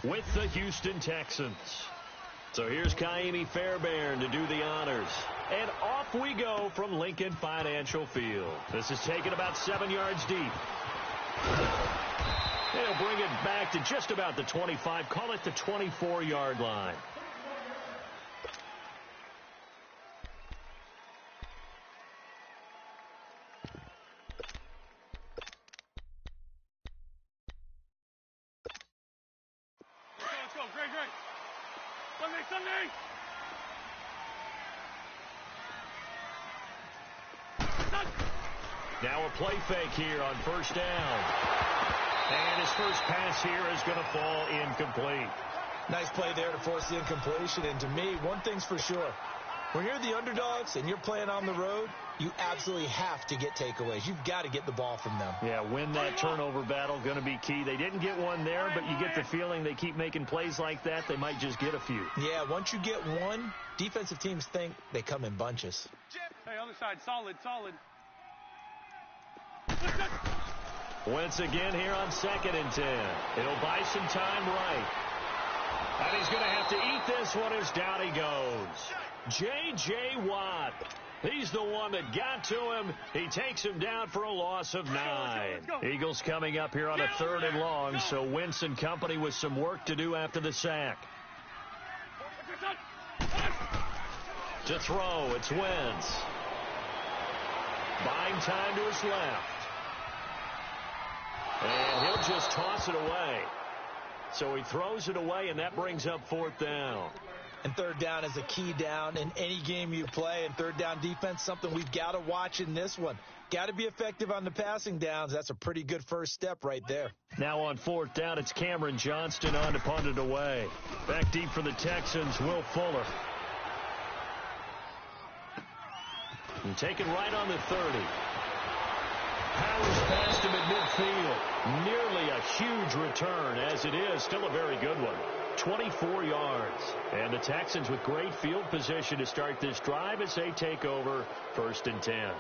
with the Houston Texans. So here's Kaimi Fairbairn to do the honors. And off we go from Lincoln Financial Field. This is taken about 7 yards deep. They'll bring it back to just about the 25. Call it the 24-yard line. Let's go. Great. Sunday. Now a play fake here on first down. And his first pass here is going to fall incomplete. Nice play there to force the incompletion. And to me, one thing's for sure. When you're the underdogs and you're playing on the road, you absolutely have to get takeaways. You've got to get the ball from them. Yeah, win that turnover battle, going to be key. They didn't get one there, but you get the feeling they keep making plays like that, they might just get a few. Yeah, once you get one, defensive teams think they come in bunches. Hey, other side, solid. Once again here on 2nd and 10. He'll buy some time right. And he's going to have to eat this one as down he goes. J.J. Watt. He's the one that got to him. He takes him down for a loss of 9. Eagles coming up here on a 3rd and long, so Wentz and company with some work to do after the sack. To throw, it's Wentz. Buying time to his left. And he'll just toss it away. So he throws it away, and that brings up 4th down. And 3rd down is a key down in any game you play. And 3rd down defense, something we've got to watch in this one. Got to be effective on the passing downs. That's a pretty good first step right there. Now on 4th down, it's Cameron Johnston on to punt it away. Back deep for the Texans, Will Fuller. And taken right on the 30. Powers past him at midfield. Nearly a huge return, as it is. Still a very good one. 24 yards. And the Texans with great field position to start this drive as they take over 1st and 10.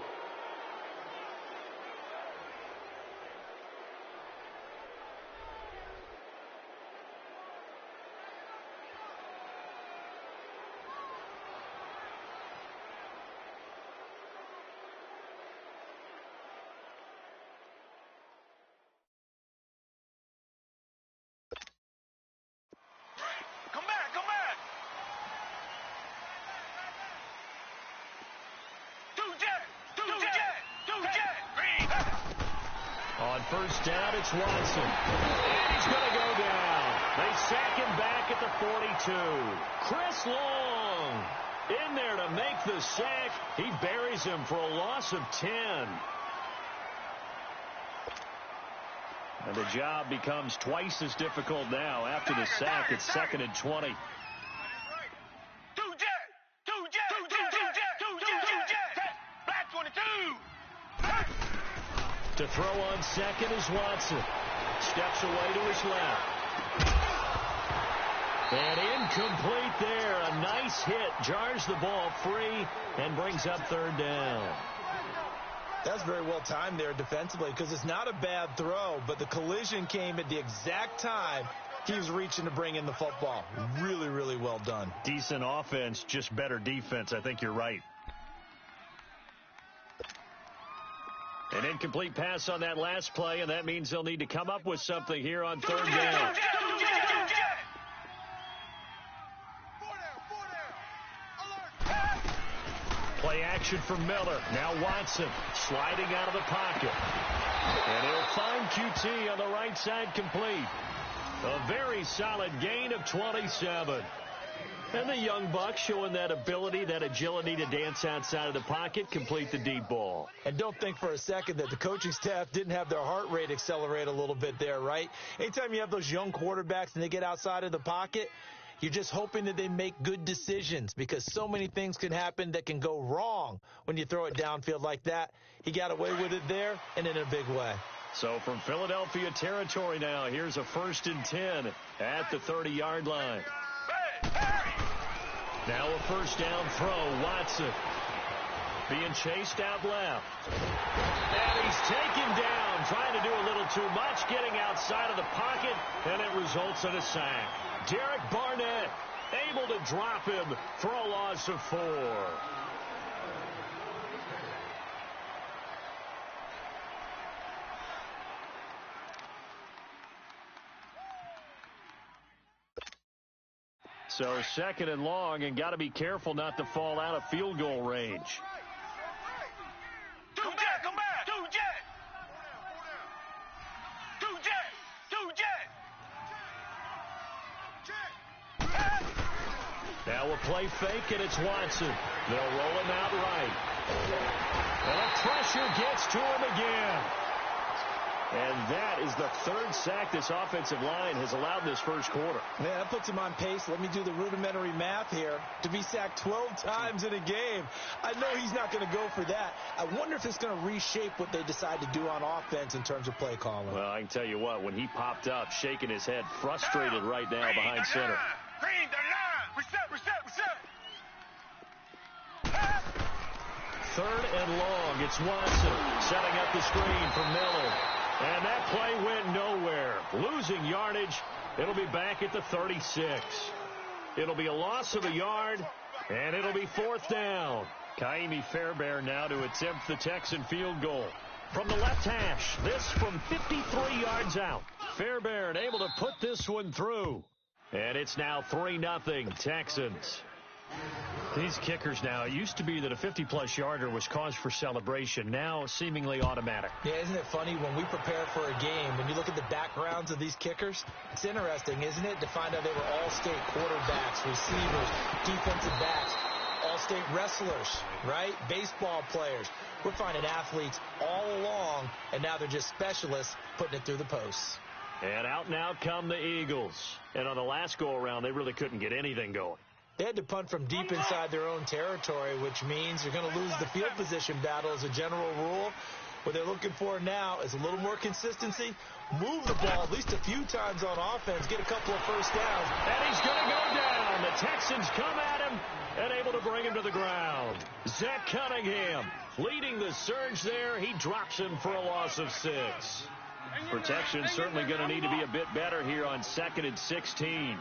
On 1st down, it's Watson. And he's going to go down. They sack him back at the 42. Chris Long in there to make the sack. He buries him for a loss of 10. And the job becomes twice as difficult now. After the sack, it's 2nd and 20. To throw on 2nd is Watson. Steps away to his left. And incomplete there. A nice hit. Jars the ball free and brings up 3rd down. That's very well timed there defensively because it's not a bad throw, but the collision came at the exact time he was reaching to bring in the football. Really, really well done. Decent offense, just better defense. I think you're right. An incomplete pass on that last play, and that means they'll need to come up with something here on 3rd down. Play action for Miller. Now Watson sliding out of the pocket. And he'll find QT on the right side complete. A very solid gain of 27. And the young buck showing that ability, that agility to dance outside of the pocket, complete the deep ball. And don't think for a second that the coaching staff didn't have their heart rate accelerate a little bit there, right? Anytime you have those young quarterbacks and they get outside of the pocket, you're just hoping that they make good decisions because so many things can happen that can go wrong when you throw it downfield like that. He got away with it there and in a big way. So from Philadelphia territory now, here's a 1st and 10 at the 30-yard line. Now a 1st down throw, Watson. being chased out left. And he's taken down, trying to do a little too much, getting outside of the pocket, and it results in a sack. Derek Barnett able to drop him for a loss of 4. So 2nd and long, and got to be careful not to fall out of field goal range. Come back! Two jet! Now a play fake, and it's Watson. They'll roll him out right. And the pressure gets to him again. And that is the 3rd sack this offensive line has allowed this first quarter. Yeah, that puts him on pace. Let me do the rudimentary math here. To be sacked 12 times in a game, I know he's not going to go for that. I wonder if it's going to reshape what they decide to do on offense in terms of play calling. Well, I can tell you what, when he popped up, shaking his head, frustrated right now behind center. Green the line! Reset! 3rd and long. It's Watson setting up the screen for Miller. And that play went nowhere. Losing yardage. It'll be back at the 36. It'll be a loss of a yard, and it'll be 4th down. Kaimi Fairbairn now to attempt the Texan field goal. From the left hash, this from 53 yards out. Fairbairn able to put this one through. And it's now 3-0 Texans. These kickers now, it used to be that a 50-plus yarder was cause for celebration. Now seemingly automatic. Yeah, isn't it funny when we prepare for a game, when you look at the backgrounds of these kickers, it's interesting, isn't it, to find out they were all-state quarterbacks, receivers, defensive backs, all-state wrestlers, right? Baseball players. We're finding athletes all along, and now they're just specialists putting it through the posts. And out now come the Eagles. And on the last go-around, they really couldn't get anything going. They had to punt from deep inside their own territory, which means you're going to lose the field position battle as a general rule. What they're looking for now is a little more consistency, move the ball at least a few times on offense, get a couple of first downs. And he's going to go down. The Texans come at him and able to bring him to the ground. Zach Cunningham leading the surge there. He drops him for a loss of 6. Protection certainly going to need to be a bit better here on 2nd and 16.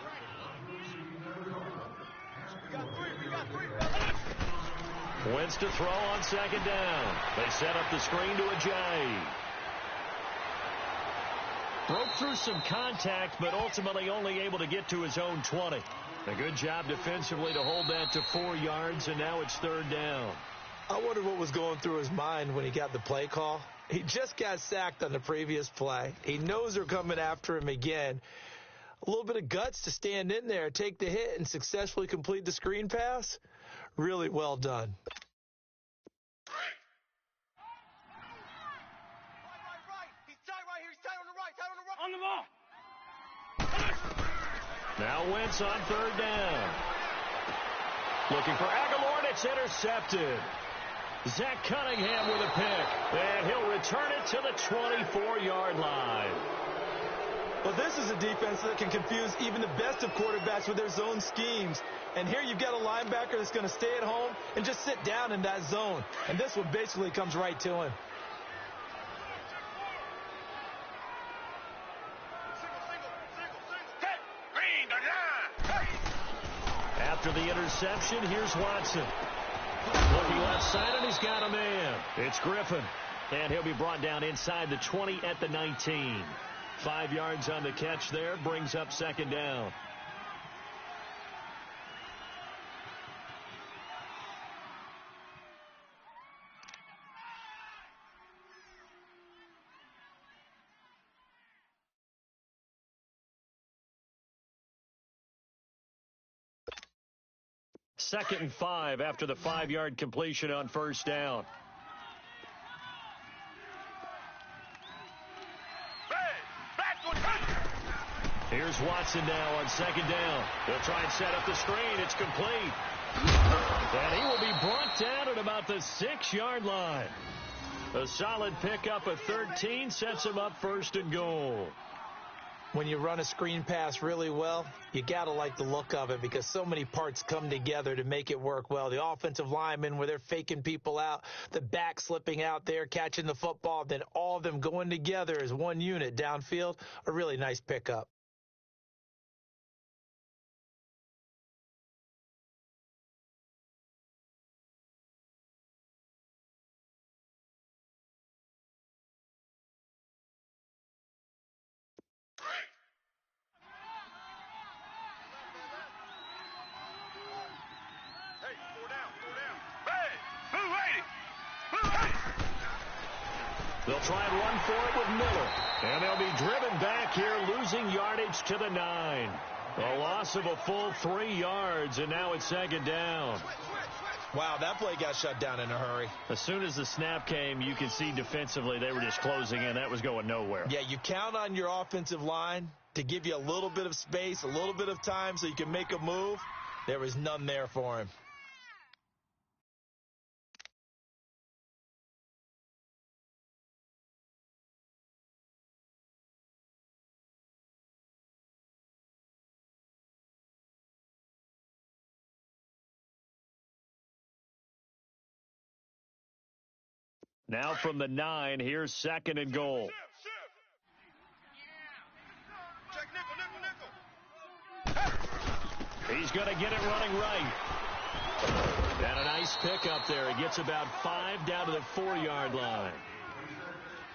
Wentz to throw on 2nd down. They set up the screen to Ajayi. Broke through some contact, but ultimately only able to get to his own 20. A good job defensively to hold that to 4 yards, and now it's 3rd down. I wonder what was going through his mind when he got the play call. He just got sacked on the previous play. He knows they're coming after him again. A little bit of guts to stand in there, take the hit, and successfully complete the screen pass. Really well done. On the ball. Now Wentz on 3rd down. Looking for Aguilar, and it's intercepted. Zach Cunningham with a pick, and he'll return it to the 24-yard line. Well, this is a defense that can confuse even the best of quarterbacks with their zone schemes. And here you've got a linebacker that's going to stay at home and just sit down in that zone. And this one basically comes right to him. After the interception, here's Watson. Looking left side, and he's got a man. It's Griffin. And he'll be brought down inside the 20 at the 19. 5 yards on the catch there, brings up 2nd down. Second and 5 after the 5-yard completion on 1st down. Here's Watson now on 2nd down. They'll try and set up the screen. It's complete. And he will be brought down at about the 6-yard line. A solid pickup of 13 sets him up 1st and goal. When you run a screen pass really well, you got to like the look of it because so many parts come together to make it work well. The offensive linemen, where they're faking people out, the back slipping out there, catching the football, then all of them going together as one unit downfield, a really nice pickup. They'll try and run for it with Miller. And they'll be driven back here, losing yardage to the 9. A loss of a full 3 yards, and now it's second down. Wow, that play got shut down in a hurry. As soon as the snap came, you could see defensively they were just closing in. That was going nowhere. Yeah, you count on your offensive line to give you a little bit of space, a little bit of time so you can make a move. There was none there for him. Now from the 9, here's second and goal. Check nickel. He's going to get it running right. And a nice pickup there. He gets about 5 down to the 4-yard line.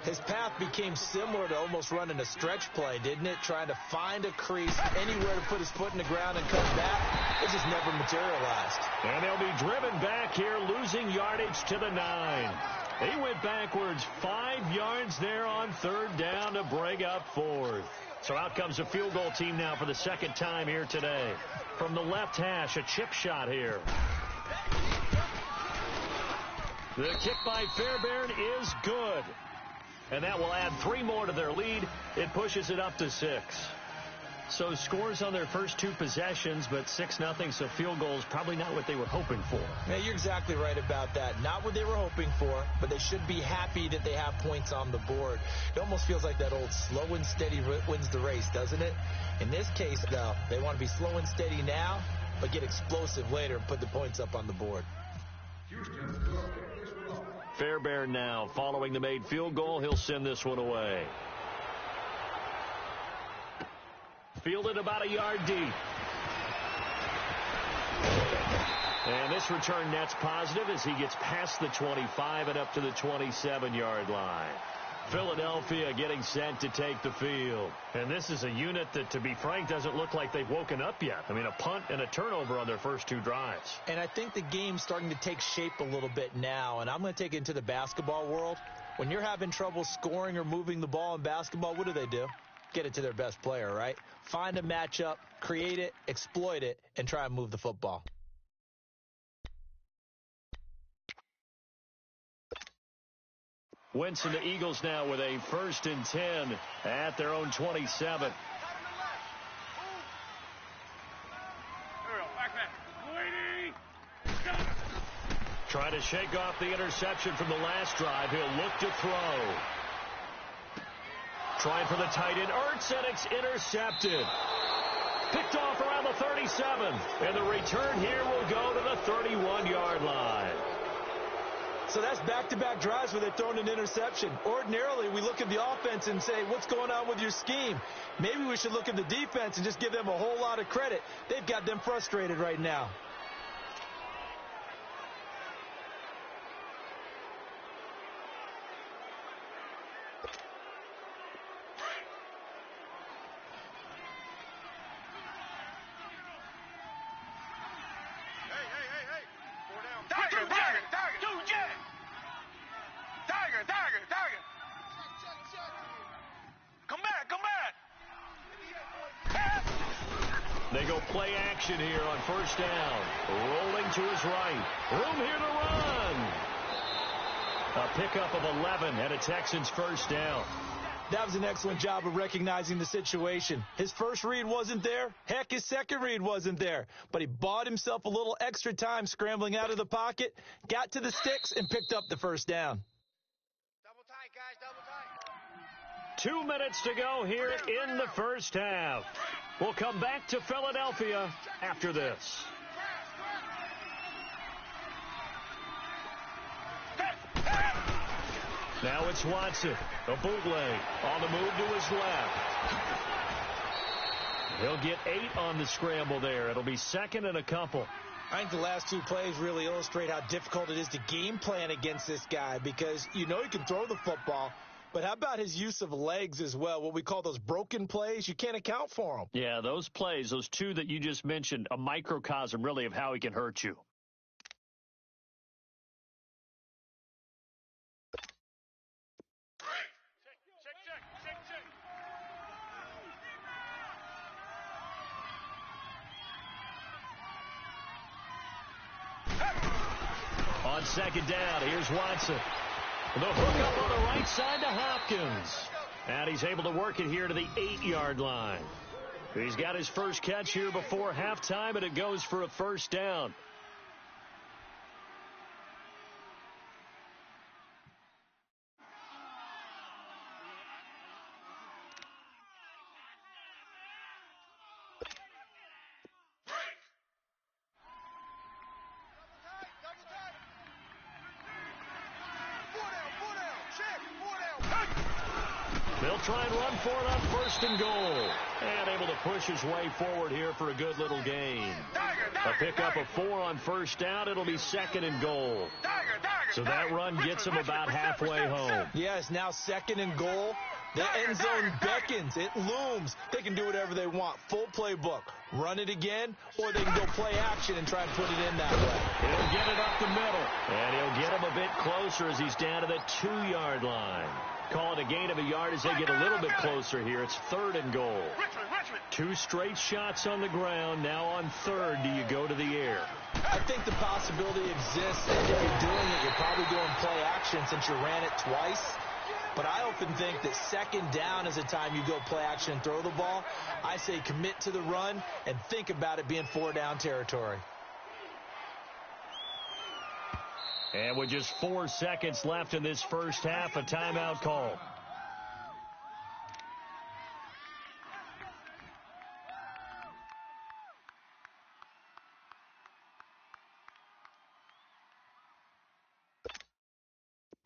His path became similar to almost running a stretch play, didn't it? Trying to find a crease, anywhere to put his foot in the ground and come back. It just never materialized. And they'll be driven back here, losing yardage to the 9. He went backwards 5 yards there on third down to bring up fourth. So out comes a field goal team now for the second time here today. From the left hash, a chip shot here. The kick by Fairbairn is good. And that will add 3 more to their lead. It pushes it up to 6. So scores on their first 2 possessions, but 6-0, so field goals probably not what they were hoping for. Yeah, you're exactly right about that. Not what they were hoping for, but they should be happy that they have points on the board. It almost feels like that old slow and steady wins the race, doesn't it? In this case, though, they want to be slow and steady now, but get explosive later and put the points up on the board. Fairbairn now, following the made field goal, he'll send this one away. Fielded about a yard deep. And this return net's positive as he gets past the 25 and up to the 27-yard line. Philadelphia getting set to take the field. And this is a unit that, to be frank, doesn't look like they've woken up yet. I mean, a punt and a turnover on their first 2 drives. And I think the game's starting to take shape a little bit now, and I'm going to take it into the basketball world. When you're having trouble scoring or moving the ball in basketball, what do? Get it to their best player, right? Find a matchup, create it, exploit it, and try and move the football. Wentz and the Eagles now with a 1st and 10 at their own 27. Trying to shake off the interception from the last drive. He'll look to throw. Trying for the tight end, Ertz, and it's intercepted. Picked off around the 37. And the return here will go to the 31-yard line. So that's back-to-back drives where they're throwing an interception. Ordinarily, we look at the offense and say, what's going on with your scheme? Maybe we should look at the defense and just give them a whole lot of credit. They've got them frustrated right now. They go play action here on first down. Rolling to his right. Room here to run. A pickup of 11 and a Texans first down. That was an excellent job of recognizing the situation. His first read wasn't there. Heck, his second read wasn't there. But he bought himself a little extra time scrambling out of the pocket, got to the sticks, and picked up the first down. Double tight, guys, double tight. 2 minutes to go here in the first half. We'll come back to Philadelphia after this. Now it's Watson. A bootleg on the move to his left. He'll get 8 on the scramble there. It'll be second and a couple. I think the last 2 plays really illustrate how difficult it is to game plan against this guy because you know he can throw the football, but how about his use of legs as well? What we call those broken plays, you can't account for them. Yeah, those plays, those 2 that you just mentioned, a microcosm really of how he can hurt you. On second down, here's Watson. The hook up on the right side to Hopkins. And he's able to work it here to the 8-yard line. He's got his first catch here before halftime, and it goes for a first down. They'll try and run for it on first and goal. And able to push his way forward here for a good little gain. A pickup of 4 on first down. It'll be second and goal. So that run gets him about halfway home. Yes, now second and goal. The end zone beckons. It looms. They can do whatever they want. Full playbook. Run it again, or they can go play action and try and put it in that way. He'll get it up the middle. And he'll get him a bit closer as he's down to the 2-yard line. Call it a gain of a yard as they get a little bit closer here. It's third and goal. 2 straight shots on the ground. Now on third, do you go to the air? I think the possibility exists that if you're doing it, you're probably doing play action since you ran it twice. But I often think that second down is the time you go play action and throw the ball. I say commit to the run and think about it being 4-down territory. And with just 4 seconds left in this first half, a timeout call.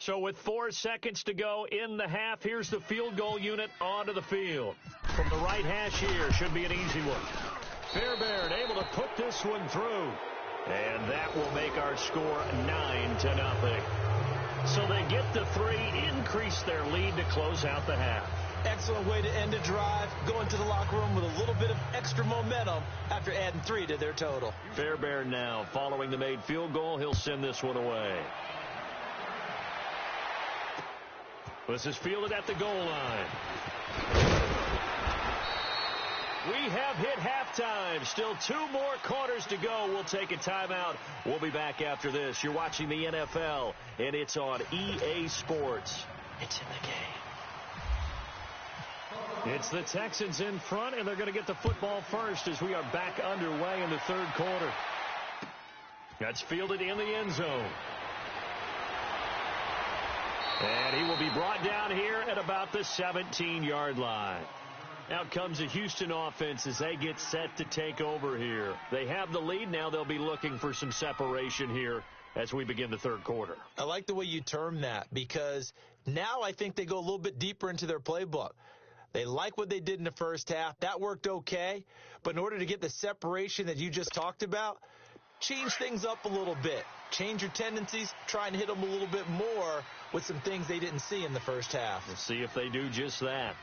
So with 4 seconds to go in the half, here's the field goal unit onto the field. From the right hash here, should be an easy one. Fairbairn able to put this one through. And that will make our score 9-0. So they get the 3, increase their lead to close out the half. Excellent way to end a drive. Go into the locker room with a little bit of extra momentum after adding 3 to their total. Fairbairn now, following the made field goal, he'll send this one away. This is fielded at the goal line. We have hit halftime. Still 2 more quarters to go. We'll take a timeout. We'll be back after this. You're watching the NFL, and it's on EA Sports. It's in the game. It's the Texans in front, and they're going to get the football first as we are back underway in the third quarter. That's fielded in the end zone. And he will be brought down here at about the 17-yard line. Out comes the Houston offense as they get set to take over here. They have the lead. Now they'll be looking for some separation here as we begin the third quarter. I like the way you term that because now I think they go a little bit deeper into their playbook. They like what they did in the first half. That worked okay. But in order to get the separation that you just talked about, change things up a little bit. Change your tendencies. Try and hit them a little bit more with some things they didn't see in the first half. We'll see if they do just that.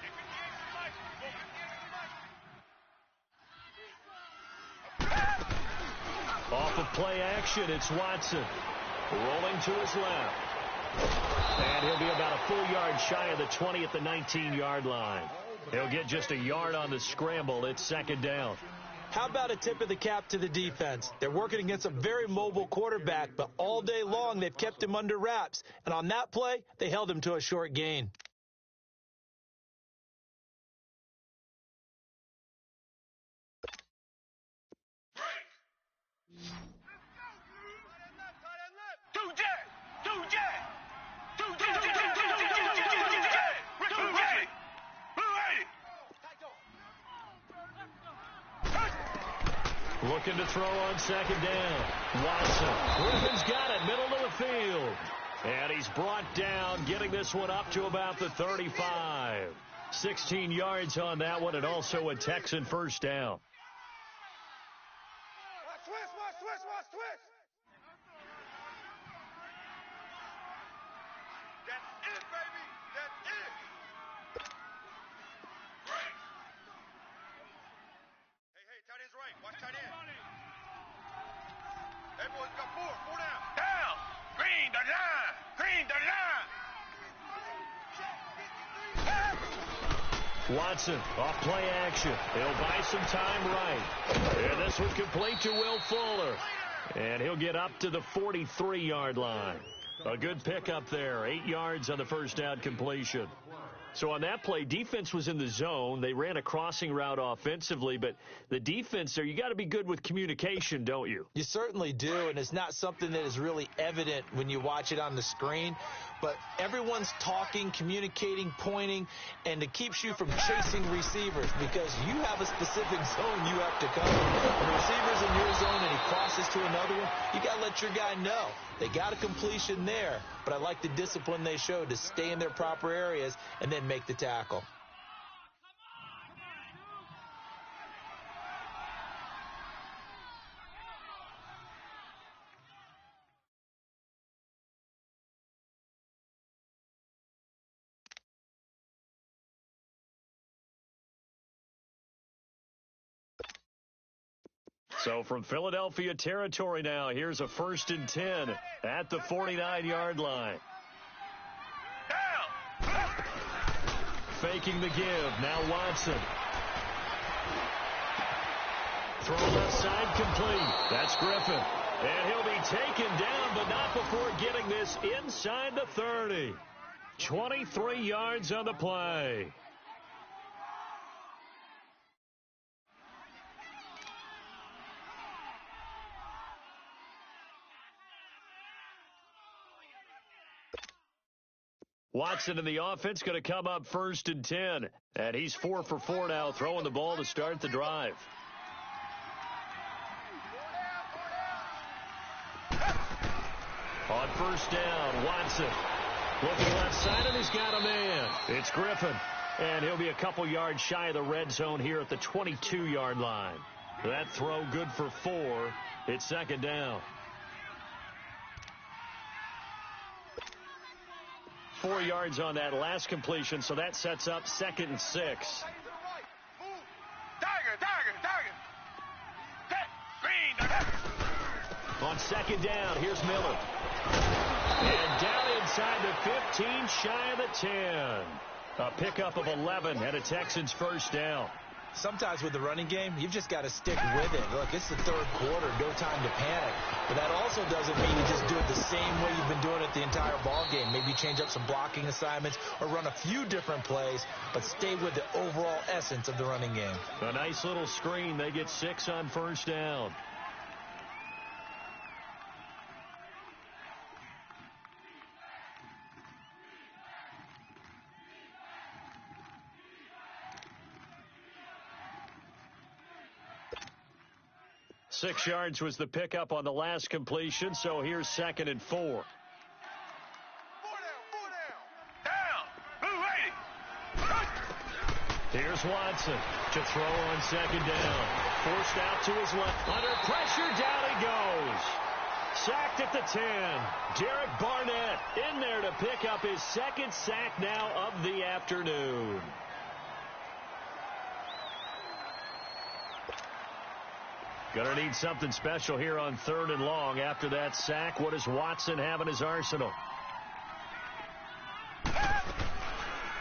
Off of play action, it's Watson. Rolling to his left. And he'll be about a full yard shy of the 20 at the 19-yard line. He'll get just a yard on the scramble. It's second down. How about a tip of the cap to the defense? They're working against a very mobile quarterback, but all day long they've kept him under wraps. And on that play, they held him to a short gain. Looking to throw on second down. Watson. Griffin's got it, middle of the field. And he's brought down, getting this one up to about the 35. 16 yards on that one, and also a Texan first down. Watch twist. That's it, baby. That's it. Right. Hey, tight end's right. Watch tight end. Hey, boys, got four down. Down. Green the line. Watson off play action. He'll buy some time right. And this one complete to Will Fuller. And he'll get up to the 43-yard line. A good pickup there. 8 yards on the first down completion. So on that play, defense was in the zone. They ran a crossing route offensively, but the defense there, you got to be good with communication, don't you? You certainly do, and it's not something that is really evident when you watch it on the screen. But everyone's talking, communicating, pointing, and it keeps you from chasing receivers because you have a specific zone you have to cover. When the receiver's in your zone and he crosses to another one, you got to let your guy know. They got a completion there, but I like the discipline they showed to stay in their proper areas and then make the tackle. So from Philadelphia territory now, here's a 1st and 10 at the 49-yard line. Faking the give. Now Watson. Throw left side complete. That's Griffin. And he'll be taken down, but not before getting this inside the 30. 23 yards on the play. Watson in the offense going to come up 1st and 10. And he's 4 for 4 now, throwing the ball to start the drive. On 1st down, Watson looking left side, and he's got a man. It's Griffin. And he'll be a couple yards shy of the red zone here at the 22-yard line. That throw good for 4. It's 2nd down. 4 yards on that last completion, so that sets up 2nd and 6. On 2nd down, here's Miller. And down inside the 15, shy of the 10. A pickup of 11 and a Texans first down. Sometimes with the running game, you've just got to stick with it. Look, it's the 3rd quarter, no time to panic. But that also doesn't mean you just do it the same way you've been doing it the entire ball game. Maybe change up some blocking assignments or run a few different plays, but stay with the overall essence of the running game. A nice little screen. They get 6 on 1st down. Six yards was the pickup on the last completion, so here's 2nd and 4. 4 down. Here's Watson to throw on 2nd down. Forced out to his left. Under pressure, down he goes. Sacked at the 10. Derek Barnett in there to pick up his 2nd sack now of the afternoon. Going to need something special here on 3rd and long. After that sack, what does Watson have in his arsenal?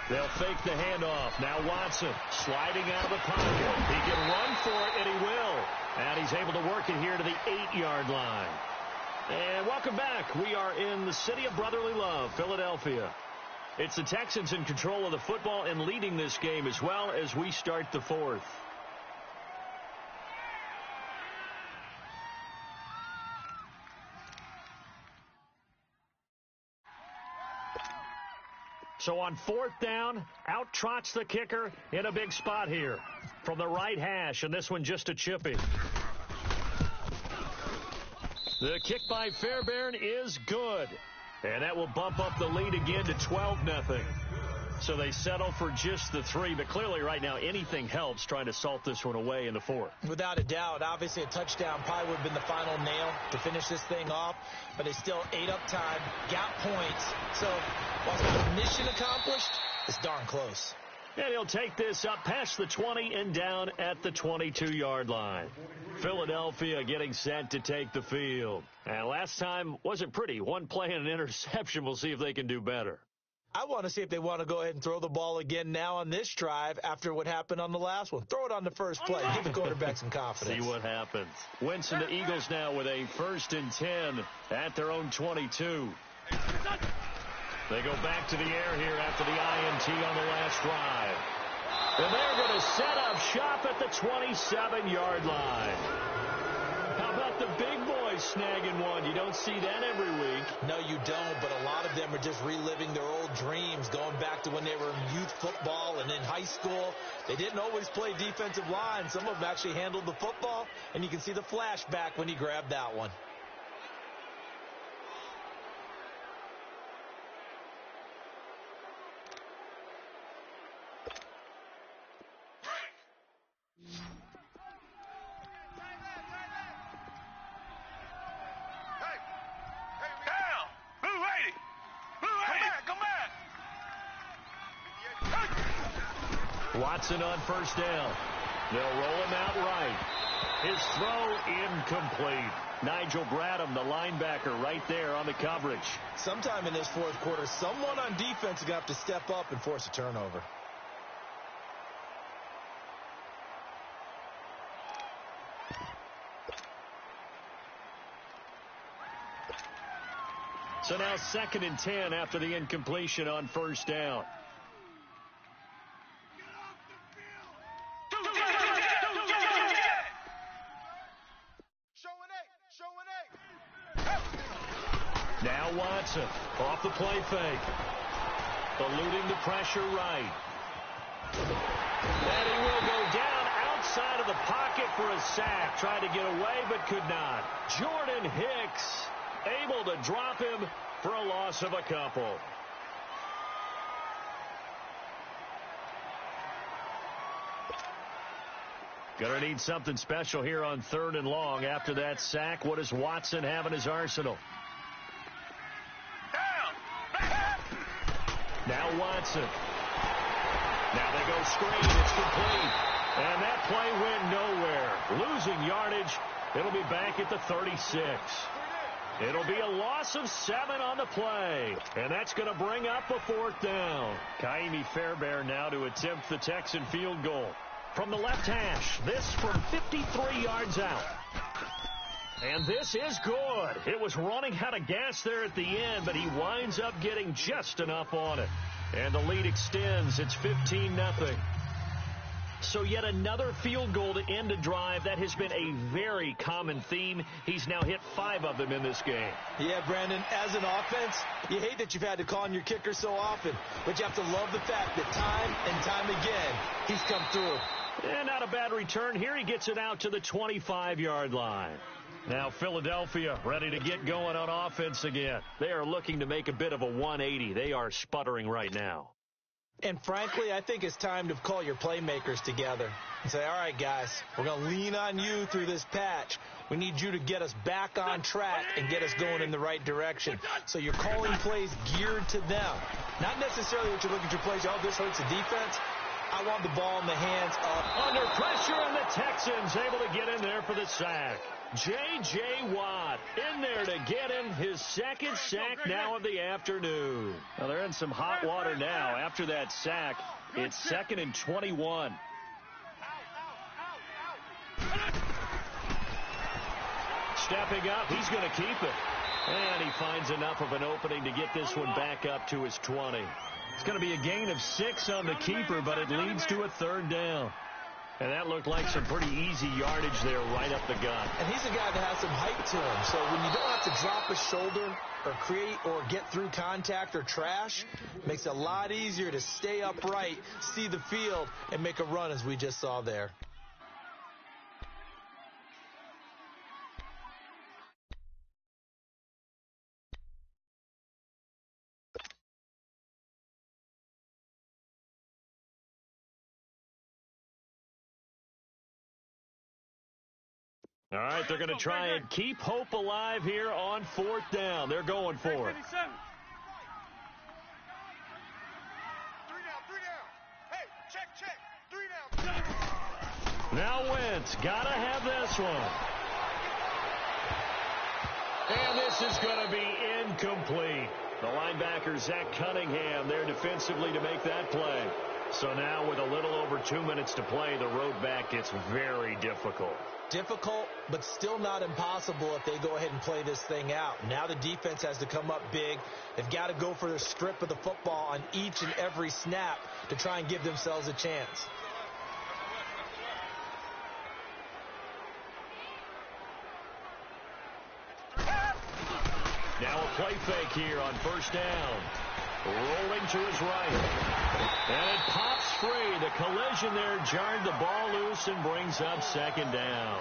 They'll fake the handoff. Now Watson sliding out of the pocket. He can run for it, and he will. And he's able to work it here to the 8-yard line. And welcome back. We are in the city of brotherly love, Philadelphia. It's the Texans in control of the football and leading this game as well as we start the 4th. So on 4th down, out trots the kicker in a big spot here from the right hash, and this one just a chippy. The kick by Fairbairn is good. And that will bump up the lead again to 12-0. So they settle for just the 3, but clearly right now anything helps trying to salt this one away in the 4th. Without a doubt, obviously a touchdown probably would have been the final nail to finish this thing off, but they still ate up time, got points. So while it's not mission accomplished, it's darn close. And he'll take this up past the 20 and down at the 22-yard line. Philadelphia getting set to take the field. And last time wasn't pretty. One play and an interception. We'll see if they can do better. I want to see if they want to go ahead and throw the ball again now on this drive after what happened on the last one. Throw it on the first play. Give the quarterback some confidence. See what happens. Winston, the Eagles now with a 1st and 10 at their own 22. They go back to the air here after the INT on the last drive. And they're going to set up shop at the 27-yard line. How about the big boys snagging one? You don't see that every week. No, you don't, but a lot of them are just reliving their old dreams, going back to when they were in youth football and in high school. They didn't always play defensive line. Some of them actually handled the football, and you can see the flashback when he grabbed that one. Watson on 1st down. They'll roll him out right. His throw incomplete. Nigel Bradham, the linebacker, right there on the coverage. Sometime in this 4th quarter, someone on defense is going to have to step up and force a turnover. So now 2nd and 10 after the incompletion on 1st down. Now Watson off the play fake. Eluding the pressure right. And he will go down outside of the pocket for a sack. Tried to get away but could not. Jordan Hicks able to drop him for a loss of a couple. Gonna need something special here on 3rd and long after that sack. What does Watson have in his arsenal? Now Watson. Now they go screen. It's complete. And that play went nowhere. Losing yardage. It'll be back at the 36. It'll be a loss of 7 on the play. And that's going to bring up a 4th down. Kaimi Fairbairn now to attempt the Texan field goal. From the left hash, this from 53 yards out. And this is good. It was running out of gas there at the end, but he winds up getting just enough on it. And the lead extends. It's 15-0. So yet another field goal to end a drive. That has been a very common theme. He's now hit 5 of them in this game. Yeah, Brandon, as an offense, you hate that you've had to call on your kicker so often, but you have to love the fact that time and time again, he's come through. And not a bad return here. He gets it out to the 25-yard line. Now Philadelphia ready to get going on offense again. They are looking to make a bit of a 180. They are sputtering right now. And frankly, I think it's time to call your playmakers together and say, all right, guys, we're going to lean on you through this patch. We need you to get us back on track and get us going in the right direction. So you're calling plays geared to them. Not necessarily that you look at your plays, oh, this hurts the defense. I want the ball in the hands of... Under pressure, and the Texans able to get in there for the sack. J.J. Watt in there to get him his 2nd sack now of the afternoon. Well, they're in some hot water now. After that sack, it's 2nd and 21. Stepping up, he's going to keep it. And he finds enough of an opening to get this one back up to his 20. It's going to be a gain of 6 on the keeper, but it leads to a 3rd down. And that looked like some pretty easy yardage there right up the gut. And he's a guy that has some height to him. So when you don't have to drop a shoulder or create or get through contact or trash, it makes it a lot easier to stay upright, see the field, and make a run as we just saw there. All right, they're going to try and keep hope alive here on 4th down. They're going for it. 3 down. Hey, check. 3 down. Now Wentz, got to have this one. And this is going to be incomplete. The linebacker, Zach Cunningham, there defensively to make that play. So now with a little over 2 minutes to play, the road back gets very difficult. Difficult, but still not impossible if they go ahead and play this thing out. Now the defense has to come up big. They've got to go for the strip of the football on each and every snap to try and give themselves a chance. Now a play fake here on 1st down. Rolling to his right. And it pops free. The collision there jarred the ball loose and brings up 2nd down.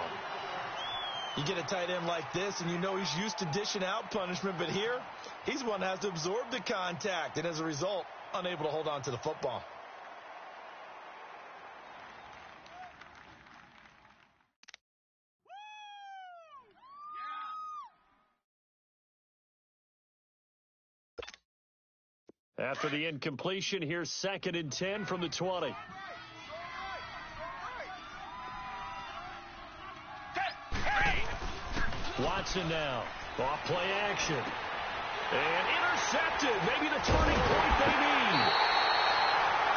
You get a tight end like this, and you know he's used to dishing out punishment, but here, he's one that has to absorb the contact, and as a result, unable to hold on to the football. After the incompletion, here's 2nd and 10 from the 20. Watson now. Off play action. And intercepted. Maybe the turning point they need.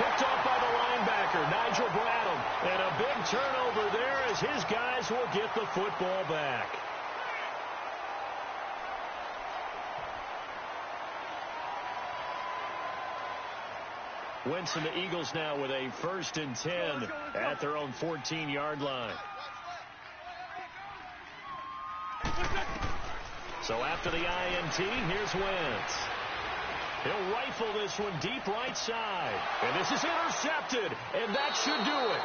Picked off by the linebacker, Nigel Bradham. And a big turnover there as his guys will get the football back. Wentz and the Eagles now with a 1st and 10 at their own 14-yard line. So after the INT, here's Wentz. He'll rifle this one deep right side. And this is intercepted, and that should do it.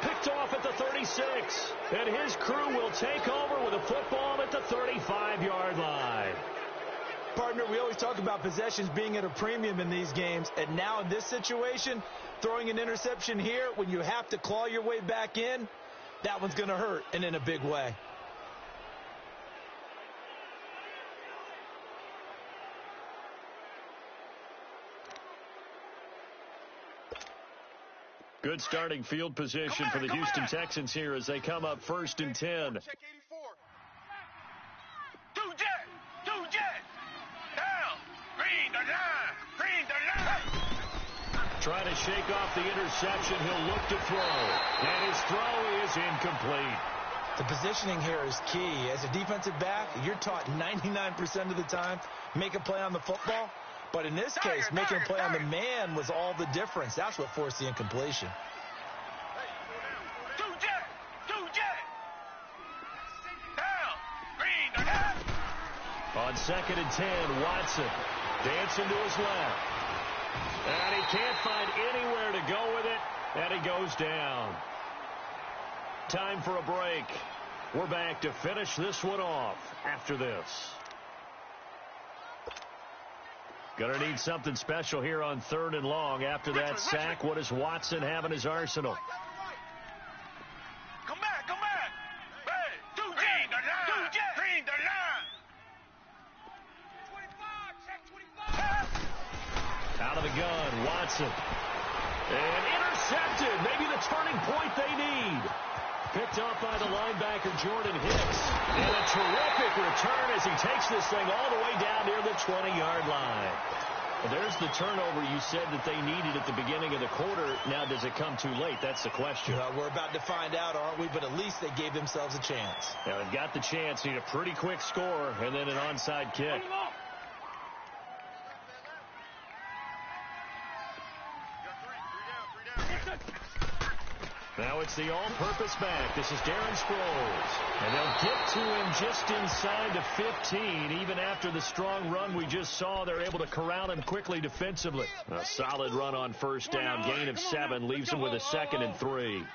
Picked off at the 36. And his crew will take over with a football at the 35-yard line. Partner, we always talk about possessions being at a premium in these games, and now in this situation, throwing an interception here when you have to claw your way back in, that one's going to hurt, and in a big way. Good starting field position for the Houston Texans here as they come up 1st and 10. Check 84. Two jet. Down. Green the line. Trying to shake off the interception. He'll look to throw. And his throw is incomplete. The positioning here is key. As a defensive back, you're taught 99% of the time, make a play on the football. But in this case, making a play on the man was all the difference. That's what forced the incompletion. Two jet. Down. Green the line. On 2nd and 10, Watson dancing to his left. And he can't find anywhere to go with it, and he goes down. Time for a break. We're back to finish this one off after this. Going to need something special here on 3rd and long. After that sack, what does Watson have in his arsenal? Come back. Hey, two jet. Green the line. 25, check 25. Out of the gun, Watson. And intercepted. Maybe the turning point they need. Picked off by the linebacker, Jordan Hicks. And a terrific return as he takes this thing all the way down near the 20-yard line. Well, there's the turnover you said that they needed at the beginning of the quarter. Now, does it come too late? That's the question. We're about to find out, aren't we? But at least they gave themselves a chance. Now, they got the chance. Need a pretty quick score and then an onside kick. Now it's the all-purpose back. This is Darren Sproles. And they'll get to him just inside the 15. Even after the strong run we just saw, they're able to corral him quickly defensively. A solid run on 1st down. Gain of 7 leaves him with a 2nd and 3.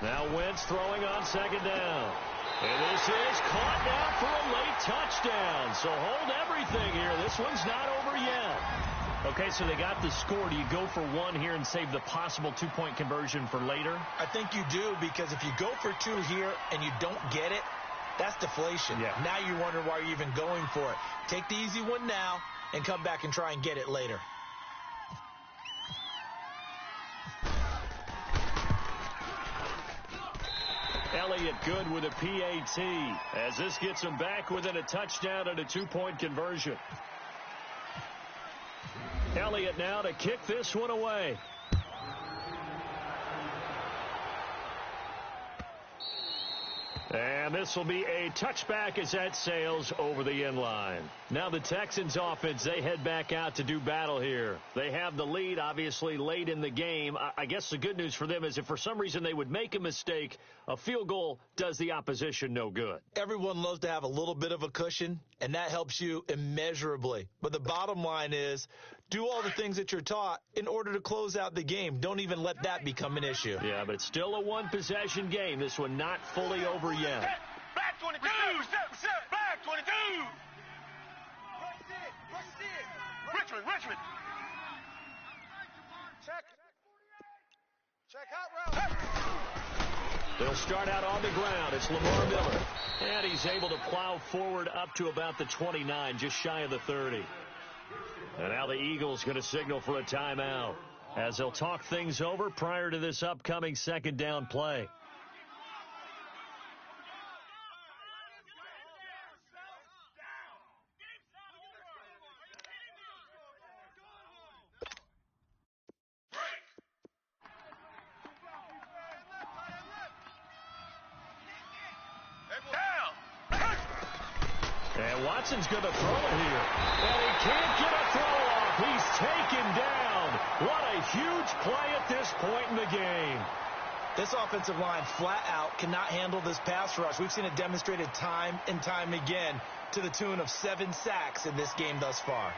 Now Wentz throwing on 2nd down. And this is caught now for a late touchdown. So hold everything here. This one's not over yet. Okay, so they got the score. Do you go for one here and save the possible two-point conversion for later? I think you do, because if you go for two here and you don't get it, that's deflation. Yeah. Now you wonder why you're even going for it. Take the easy one now and come back and try and get it later. Elliott good with a PAT as this gets him back within a touchdown and a two-point conversion. Elliott now to kick this one away. And this will be a touchback as that sails over the end line. Now the Texans offense, they head back out to do battle here. They have the lead, obviously, late in the game. I guess the good news for them is if for some reason they would make a mistake, a field goal does the opposition no good. Everyone loves to have a little bit of a cushion, and that helps you immeasurably. But the bottom line is, do all the things that you're taught in order to close out the game. Don't even let that become an issue. Yeah, but it's still a one-possession game. This one not fully over yet. Black 22! Black 22! Richmond! Check out route. They'll start out on the ground. It's Lamar Miller. And he's able to plow forward up to about the 29, just shy of the 30. And now the Eagles going to signal for a timeout as they'll talk things over prior to this upcoming second down play. And Watson's going to throw it here. And he can't get a throw off. He's taken down. What a huge play at this point in the game. This offensive line flat out cannot handle this pass rush. We've seen it demonstrated time and time again to the tune of 7 sacks in this game thus far.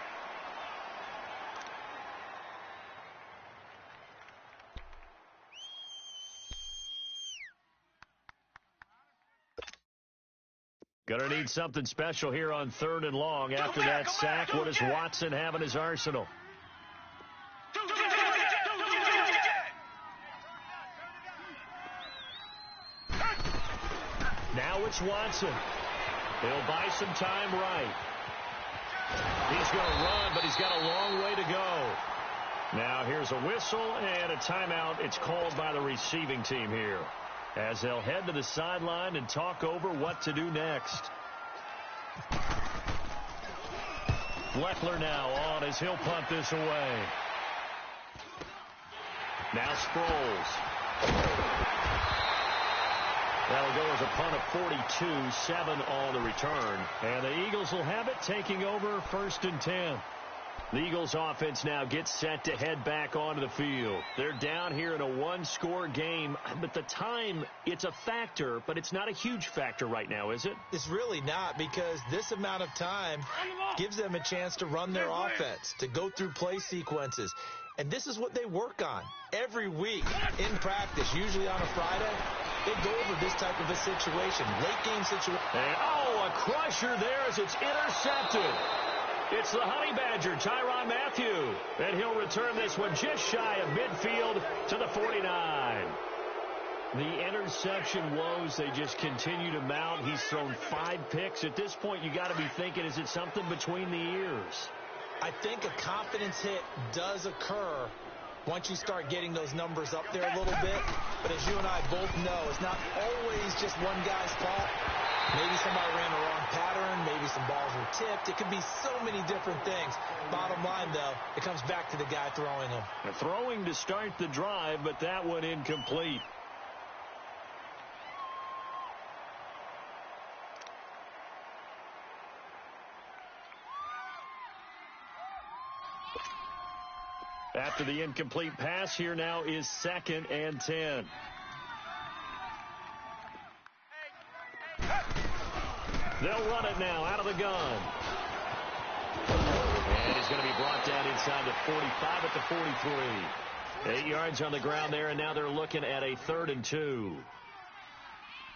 Going to need something special here on 3rd and long. After that sack, what does Watson have in his arsenal? Now it's Watson. He'll buy some time right. He's going to run, but he's got a long way to go. Now here's a whistle and a timeout. It's called by the receiving team here, as they'll head to the sideline and talk over what to do next. Fleckler now on as he'll punt this away. Now Sproles. That'll go as a punt of 42, 7 on the return. And the Eagles will have it, taking over 1st and 10. The Eagles offense now gets set to head back onto the field. They're down here in a one-score game, but the time, it's a factor, but it's not a huge factor right now, is it? It's really not, because this amount of time gives them a chance to run their offense, to go through play sequences. And this is what they work on every week in practice, usually on a Friday. They go over this type of a situation, late game situation. And, a crusher there as it's intercepted. It's the Honey Badger, Tyrann Mathieu, and he'll return this one just shy of midfield to the 49. The interception woes, they just continue to mount. He's thrown 5 picks. At this point, you got to be thinking, is it something between the ears? I think a confidence hit does occur once you start getting those numbers up there a little bit. But as you and I both know, it's not always just one guy's fault. Maybe somebody ran the wrong pattern. Maybe some balls were tipped. It could be so many different things. Bottom line, though, it comes back to the guy throwing them. Throwing to start the drive, but that one incomplete. After the incomplete pass, here now is 2nd and 10. They'll run it now out of the gun. And he's going to be brought down inside the 45 at the 43. 8 yards on the ground there, and now they're looking at a 3rd and 2.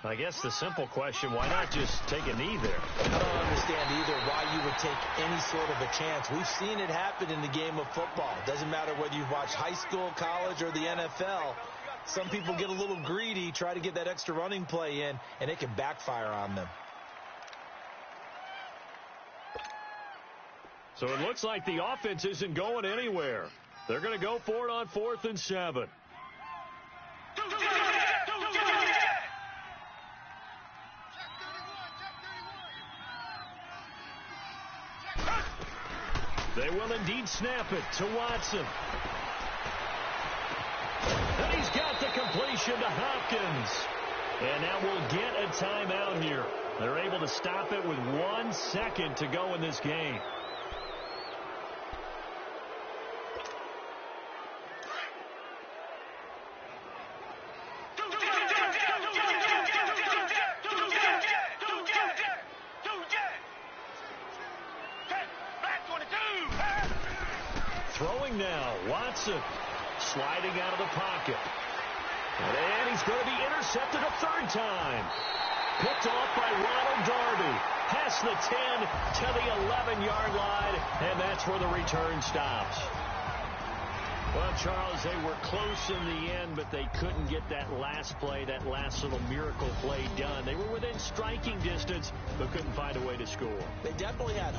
I guess the simple question, why not just take a knee there? I don't understand either why you would take any sort of a chance. We've seen it happen in the game of football. Doesn't matter whether you've watched high school, college, or the NFL. Some people get a little greedy, try to get that extra running play in, and it can backfire on them. So it looks like the offense isn't going anywhere. They're going to go for it on 4th and 7. They will indeed snap it to Watson. And he's got the completion to Hopkins. And now we'll get a timeout here. They're able to stop it with 1 second to go in this game. Throwing now, Watson sliding out of the pocket. And he's going to be intercepted a 3rd time. Picked off by Ronald Darby. Past the 10 to the 11-yard line, and that's where the return stops. Well, Charles, they were close in the end, but they couldn't get that last play, that last little miracle play done. They were within striking distance, but couldn't find a way to score. They definitely had